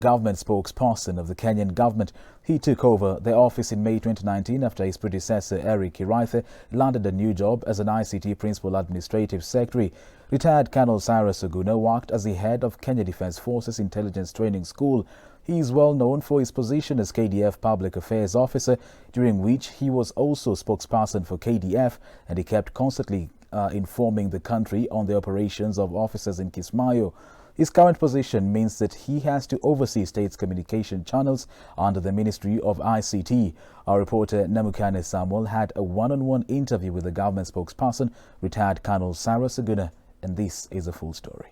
Government spokesperson of the Kenyan government. He took over the office in May 2019 after his predecessor Eric Kiraithe landed a new job as an ICT Principal Administrative Secretary. Retired Colonel Cyrus Oguna worked as the head of Kenya Defence Forces Intelligence Training School. He is well known for his position as KDF Public Affairs Officer, during which he was also spokesperson for KDF, and he kept constantly informing the country on the operations of officers in Kismayo. His current position means that he has to oversee state's communication channels under the Ministry of ICT. Our reporter Namukane Samuel had a one-on-one interview with the government spokesperson, retired Colonel Cyrus Oguna, and this is a full story.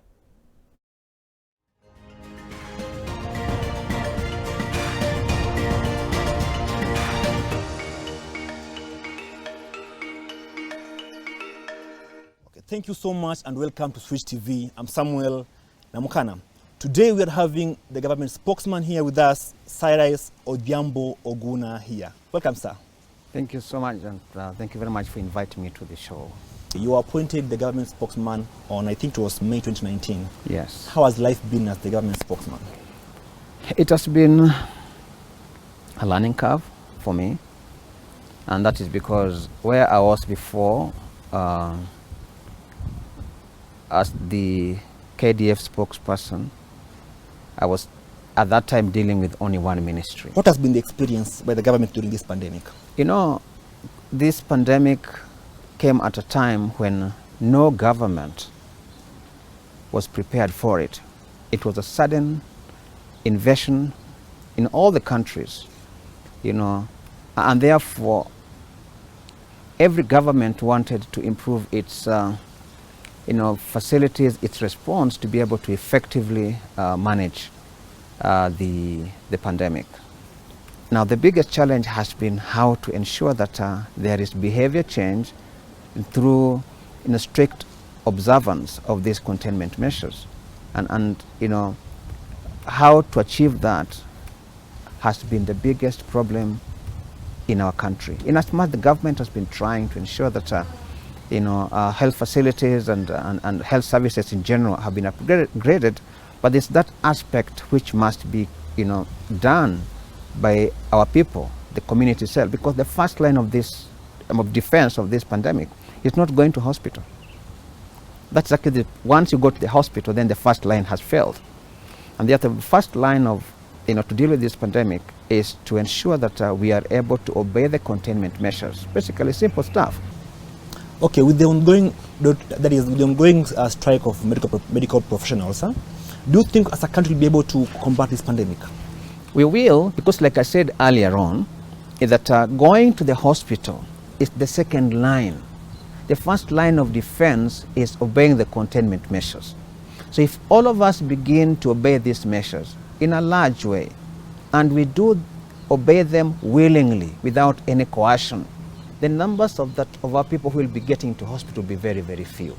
Okay, thank you so much and welcome to Switch TV. I'm Samuel Namukana. Today we are having the government spokesman here with us, Cyrus Oguna here. Welcome, sir. Thank you so much, and thank you very much for inviting me to the show. You were appointed the government spokesman on, I think it was May 2019. Yes. How has life been as the government spokesman? It has been a learning curve for me, and that is because where I was before as the KDF spokesperson, I was at that time dealing with only one ministry. What has been the experience by the government during this pandemic? You know, this pandemic came at a time when no government was prepared for it. It was a sudden invasion in all the countries, you know, and therefore every government wanted to improve its facilities, its response to be able to effectively manage the pandemic. Now, the biggest challenge has been how to ensure that there is behavior change through strict observance of these containment measures. And how to achieve that has been the biggest problem in our country. In as much the government has been trying to ensure that health facilities and health services in general have been upgraded, but it's that aspect which must be done by our people, the community itself, because the first line of this defense of this pandemic is not going to hospital. That's actually once you go to the hospital, then the first line has failed. And therefore the first line of to deal with this pandemic is to ensure that we are able to obey the containment measures, basically simple stuff. Okay, with the ongoing strike of medical professionals, do you think as a country we'll be able to combat this pandemic? We will, because like I said earlier on, is that going to the hospital is the second line. The first line of defense is obeying the containment measures. So if all of us begin to obey these measures in a large way, and we do obey them willingly without any coercion, the numbers of our people who will be getting to hospital will be very, very few.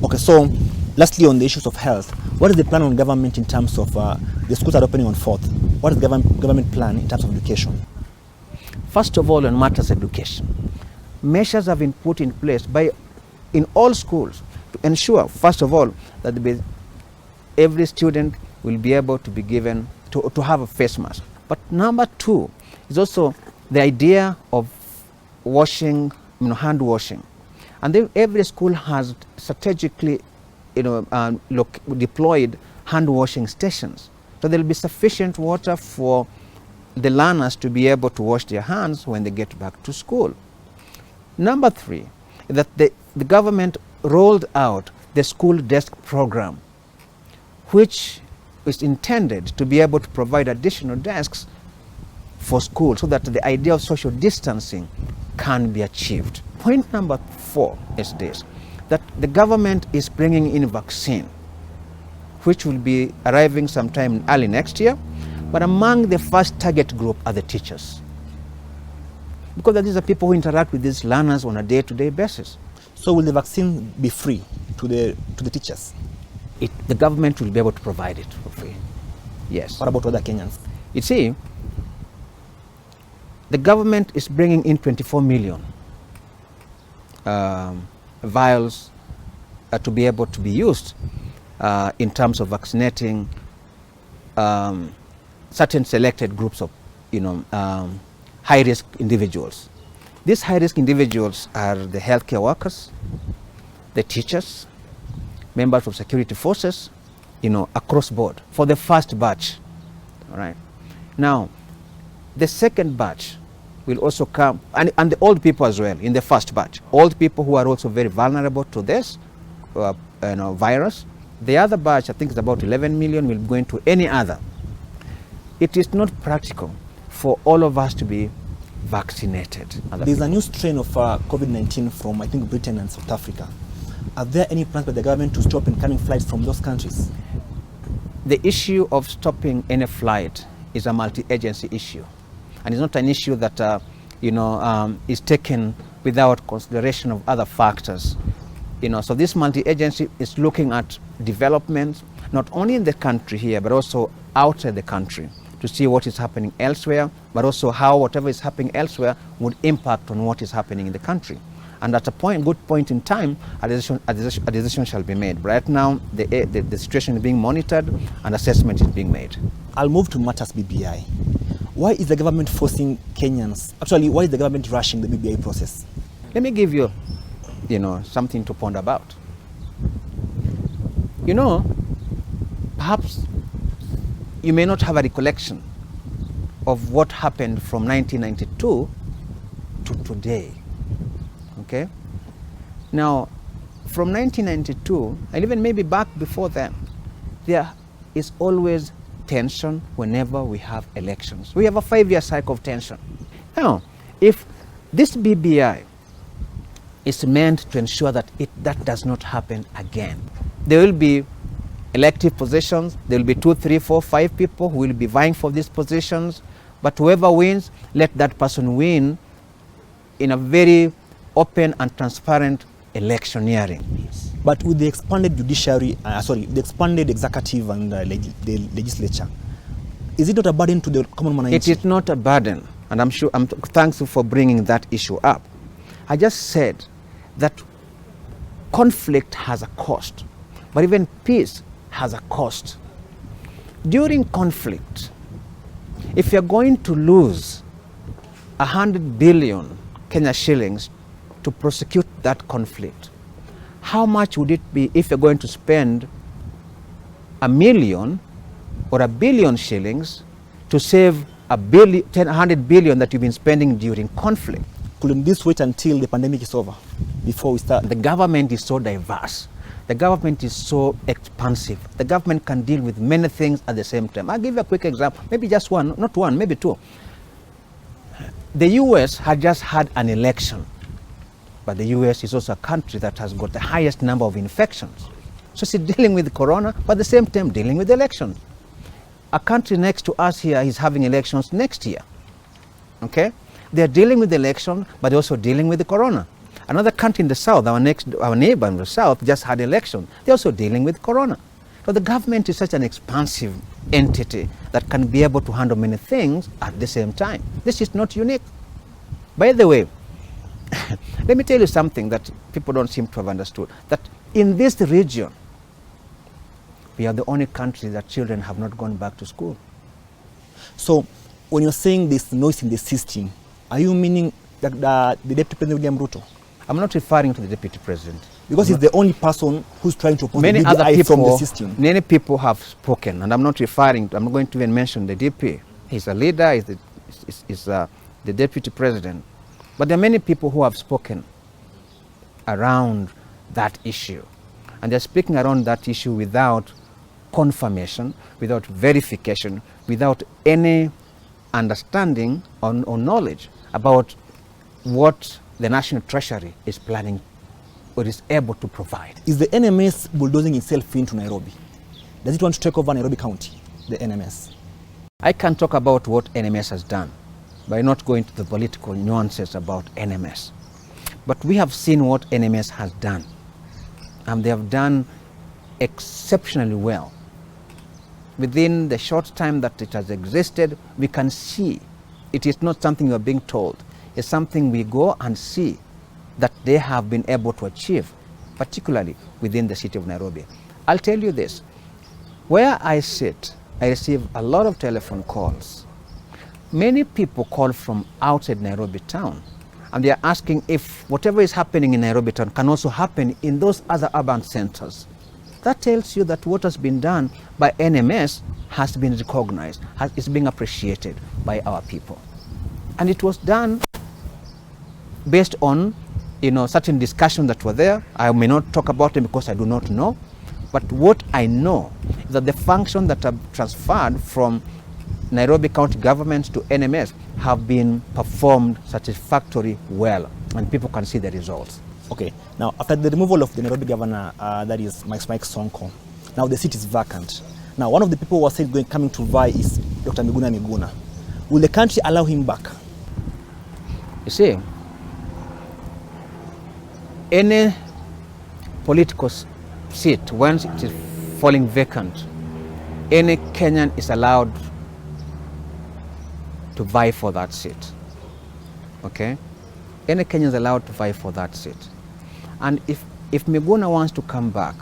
Okay, so lastly on the issues of health, what is the plan on government in terms of the schools are opening on 4th? What is the government plan in terms of education? First of all, on matters education, measures have been put in place in all schools to ensure, first of all, that every student will be able to be given to have a face mask. But number 2 is also the idea of washing, hand washing, and then every school has strategically, deployed hand washing stations. So there will be sufficient water for the learners to be able to wash their hands when they get back to school. Number 3 is that the government rolled out the school desk program, which is intended to be able to provide additional desks for school so that the idea of social distancing can be achieved. Point number 4 is this, that the government is bringing in vaccine, which will be arriving sometime early next year, but among the first target group are the teachers, because these are people who interact with these learners on a day-to-day basis. So will the vaccine be free to the teachers? The government will be able to provide it for free. Yes. What about other Kenyans? You see, the government is bringing in 24 million vials to be able to be used in terms of vaccinating certain selected groups of, high-risk individuals. These high-risk individuals are the healthcare workers, the teachers, members of security forces, across board for the first batch. All right. Now, the second batch will also come, and the old people as well in the first batch. Old people who are also very vulnerable to this virus. The other batch, I think it's about 11 million, will go into any other. It is not practical for all of us to be vaccinated. There's a new strain of COVID-19 from, I think, Britain and South Africa. Are there any plans by the government to stop incoming flights from those countries? The issue of stopping any flight is a multi-agency issue. And it's not an issue that is taken without consideration of other factors. So this multi-agency is looking at developments, not only in the country here, but also outside the country, to see what is happening elsewhere, but also how whatever is happening elsewhere would impact on what is happening in the country. And at a good point in time, a decision shall be made. Right now, the situation is being monitored and assessment is being made. I'll move to matters BBI. Why is the government forcing Kenyans? Actually, why is the government rushing the BBI process? Let me give you, something to ponder about. Perhaps you may not have a recollection of what happened from 1992 to today. Okay? Now, from 1992, and even maybe back before then, there is always tension whenever we have elections. We have a 5-year cycle of tension. Now, if this BBI is meant to ensure that that does not happen again, there will be elective positions, there will be 2, 3, 4, 5 people who will be vying for these positions, but whoever wins, let that person win in a very open and transparent electioneering. Yes. But with the expanded judiciary, the expanded executive and the legislature, is it not a burden to the common man? It is not a burden, and I'm thankful for bringing that issue up. I just said that conflict has a cost, but even peace has a cost. During conflict, if you're going to lose 100 billion Kenya shillings to prosecute that conflict, how much would it be if you're going to spend 1 million or 1 billion shillings to save 100 billion that you've been spending during conflict? Couldn't this wait until the pandemic is over before we start? The government is so diverse. The government is so expansive. The government can deal with many things at the same time. I'll give you a quick example, maybe just one, not one, maybe two. The US had just had an election, but the US is also a country that has got the highest number of infections. So it's dealing with corona, but at the same time dealing with elections. A country next to us here is having elections next year. Okay? They're dealing with the election, but they're also dealing with the corona. Another country in the south, our neighbor in the south, just had election. They're also dealing with corona. So the government is such an expansive entity that can be able to handle many things at the same time. This is not unique. By the way, let me tell you something that people don't seem to have understood. That in this region, we are the only country that children have not gone back to school. So when you're saying there's noise in the system, are you meaning that the Deputy President William Ruto? I'm not referring to the Deputy President. Because he's the only person who's trying to oppose many the other BBI people, from the system. Many people have spoken, and I'm not going to even mention the DP. He's a leader, he's the Deputy President. But there are many people who have spoken around that issue. And they're speaking around that issue without confirmation, without verification, without any understanding or knowledge about what the National Treasury is planning or is able to provide. Is the NMS bulldozing itself into Nairobi? Does it want to take over Nairobi County, the NMS? I can talk about what NMS has done by not going to the political nuances about NMS. But we have seen what NMS has done, and they have done exceptionally well. Within the short time that it has existed, we can see it is not something we are being told. It's something we go and see that they have been able to achieve, particularly within the city of Nairobi. I'll tell you this, where I sit I receive a lot of telephone calls. Many people call from outside Nairobi town, and they are asking if whatever is happening in Nairobi town can also happen in those other urban centers. That tells you that what has been done by NMS has been recognized, is being appreciated by our people. And it was done based on certain discussions that were there. I may not talk about them because I do not know. But what I know is that the functions that are transferred from Nairobi County government to NMS have been performed satisfactorily well, and people can see the results. Okay, now after the removal of the Nairobi governor, that is Mike Sonko, now the seat is vacant. Now one of the people who was saying coming to vie is Dr. MigunaMiguna. Will the country allow him back? You see, any political seat, once it is falling vacant, any Kenyan is allowed to vie for that seat. Okay? Any Kenyan is allowed to vie for that seat. And if Miguna wants to come back,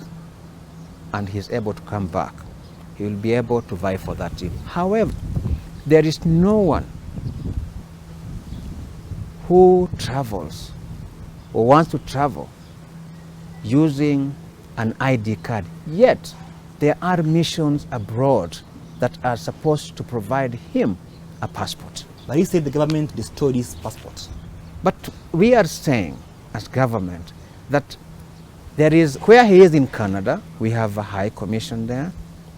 and he's able to come back, he will be able to vie for that seat. However, there is no one who travels or wants to travel using an ID card. Yet, there are missions abroad that are supposed to provide him a passport. But he said the government destroyed his passport. But we are saying, as government, that there is, where he is in Canada, we have a High Commission there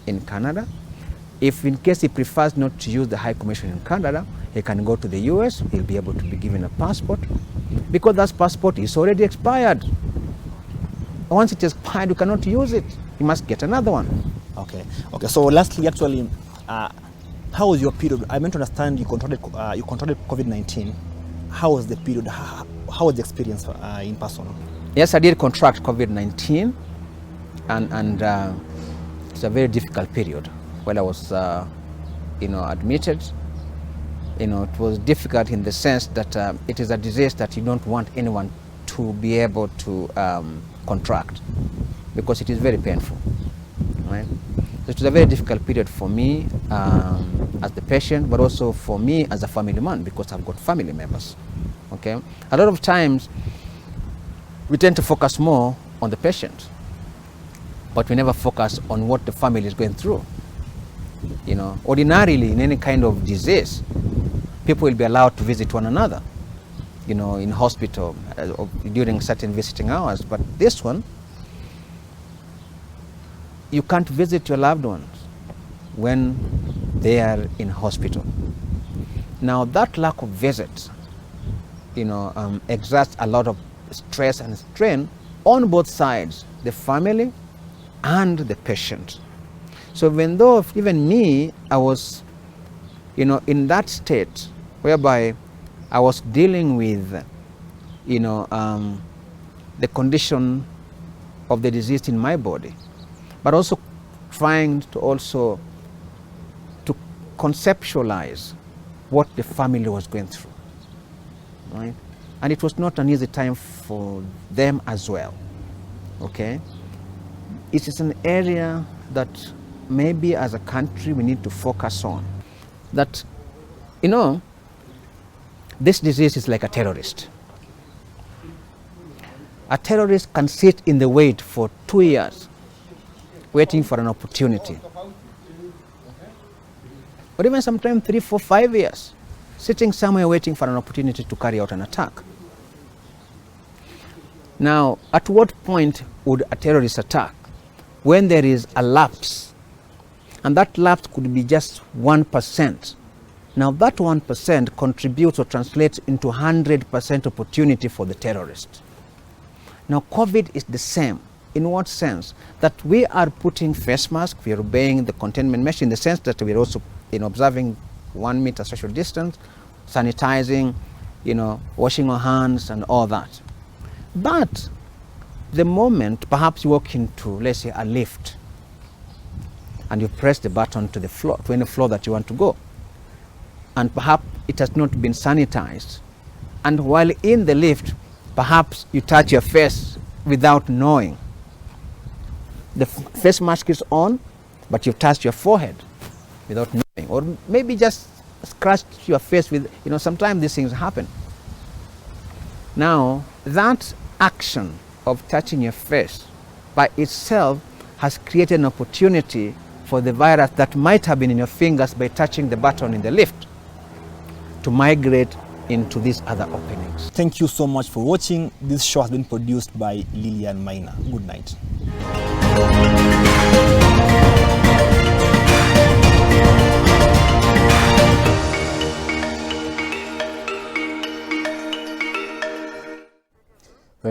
in Canada. If in case he prefers not to use the High Commission in Canada, he can go to the US, he'll be able to be given a passport, because that passport is already expired. Once it is expired, you cannot use it. You must get another one. Okay. So lastly, actually, how was your period? I meant to understand you contracted COVID-19. How was the period? How was the experience in person? Yes, I did contract COVID-19, and it's a very difficult period. When I was, admitted, it was difficult in the sense that it is a disease that you don't want anyone to be able to contract, because it is very painful, right? So it was a very difficult period for me as the patient, but also for me as a family man, because I've got family members. Okay, a lot of times we tend to focus more on the patient, but we never focus on what the family is going through. Ordinarily in any kind of disease, people will be allowed to visit one another, in hospital during certain visiting hours. But this one, you can't visit your loved ones when they are in hospital. Now that lack of visit, exerts a lot of stress and strain on both sides, the family and the patient. So even though even me, I was, in that state whereby I was dealing with, the condition of the disease in my body, but also trying to conceptualize what the family was going through, right? And it was not an easy time for them as well, okay? It is an area that maybe as a country we need to focus on. That, this disease is like a terrorist. A terrorist can sit in the wait for 2 years, waiting for an opportunity. Or even sometimes 3, 4, 5 years, sitting somewhere waiting for an opportunity to carry out an attack. Now, at what point would a terrorist attack? When there is a lapse, and that lapse could be just 1%. Now that 1% contributes or translates into 100% opportunity for the terrorist. Now COVID is the same. In what sense? That we are putting face masks, we are obeying the containment measure, in the sense that we are also observing 1 meter social distance, sanitizing, washing our hands and all that. But the moment perhaps you walk into, let's say, a lift, and you press the button to the floor, to any floor that you want to go, and perhaps it has not been sanitized, and while in the lift, perhaps you touch your face without knowing. The face mask is on, but you've touched your forehead. without knowing, or maybe just scratched your face with, sometimes these things happen. Now, that action of touching your face by itself has created an opportunity for the virus that might have been in your fingers by touching the button in the lift to migrate into these other openings. Thank you so much for watching. This show has been produced by Lilian Maina. Good night.